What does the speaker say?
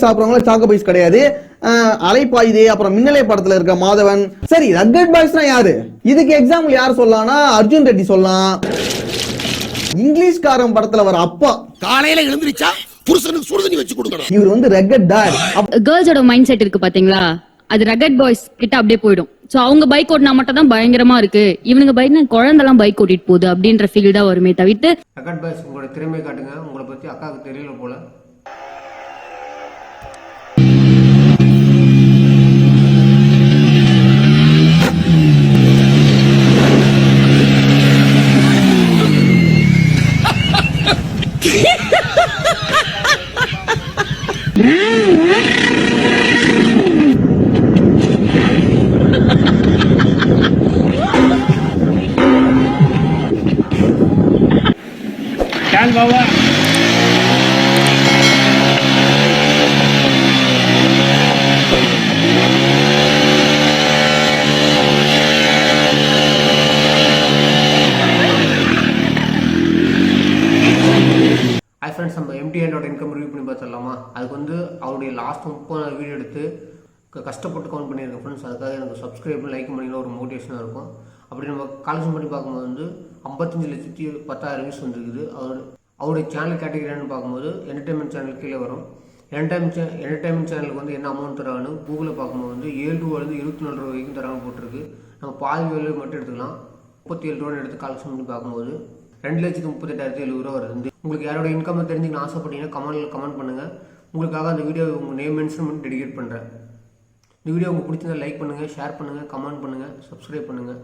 சாப்பிடுறவங்கள சாக்கோபாய்ஸ் கிடையாது. அலைப்பாயுதே அப்புறம் மின்னலை படத்துல இருக்க மாதவன். சரி, ரக்கட் பாய்ஸ்னா யாரு? இதுக்கு எக்ஸாம்பிள் யார் சொல்லலாம்னா அர்ஜுன் ரெட்டி சொல்லலாம். இங்கிலீஷ்காரன் படத்துல வர அப்பா காலையில எழுந்திருச்சா புருஷனுக்கு சுடுதண்ணி வச்சு கொடுக்கணும். இவர் வந்து ரக்கட் டாட். கேர்ள்ஸோட மைண்ட் செட் இருக்கு பாத்தீங்களா, அது ரக்கட் பாய்ஸ் கிட்ட அப்படியே போயிடும். சோ அவங்க பைக் ஓட்டினா மட்டும் தான் பயங்கரமா இருக்கு, இவனுங்க பைக்னா குழந்தைலாம் பைக் ஓட்டிட்டு போகுது அப்படின்ற ஃபீல் தான் வருமே தவிர்த்து. ரக்கட் பாய்ஸ் உங்களோட திறமை காட்டுங்க, உங்களை பத்தி அக்காவுக்கு தெரியல போல. बाबा ஹாய் ஃப்ரெண்ட்ஸ், நம்ம எம்டிஎனோட இன்கம் ரிவ்யூ பண்ணி பார்த்துடலாமா? அதுக்கு வந்து அவருடைய லாஸ்ட் 30 வீடியோ எடுத்து கஷ்டப்பட்டு கவுண்ட் பண்ணியிருக்கேன் ஃப்ரெண்ட்ஸ். அதுக்காக எனக்கு சப்ஸ்கிரைப் லைக் பண்ணிங்கன்னா ஒரு மோட்டிவேஷனாக இருக்கும். அப்படி நம்ம காலேஜ் பண்ணி பார்க்கும்போது வந்து 55,10,000 வியூஸ் வந்துருக்குது. அவருடைய சேனல் கேட்டகரின்னு பார்க்கும்போது என்டர்டைன்மெண்ட் சேனல் கீழே வரும். என்டர்டைன்மெண்ட் சேனலுக்கு வந்து என்ன அமௌண்ட் தரான்னு கூகுளில் பார்க்கும்போது வந்து 7 ரூபாயிலிருந்து 24 ரூபா வரைக்கும் தராங்க போட்டிருக்கு. நம்ம பாதி வேலை மட்டும் எடுத்துக்கலாம். 37 ரூபான்னு எடுத்து கலெக்ஷன் பண்ணி பார்க்கும்போது 2,38,700 வருது. உங்களுக்கு யாரோட இன்கம் தெரிஞ்சுக்கணும் ஆசைப்பட்டீங்கன்னா கமெண்ட் பண்ணுங்கள். உங்களுக்காக அந்த வீடியோ உங்கள் நேம் மென்ஷன் பண்ணி டெடிகேட் பண்ணுறேன். இந்த வீடியோ உங்களுக்கு பிடிச்சிருந்தா லைக் பண்ணுங்கள், ஷேர் பண்ணுங்கள், கமெண்ட் பண்ணுங்கள், சப்ஸ்கிரைப் பண்ணுங்கள்.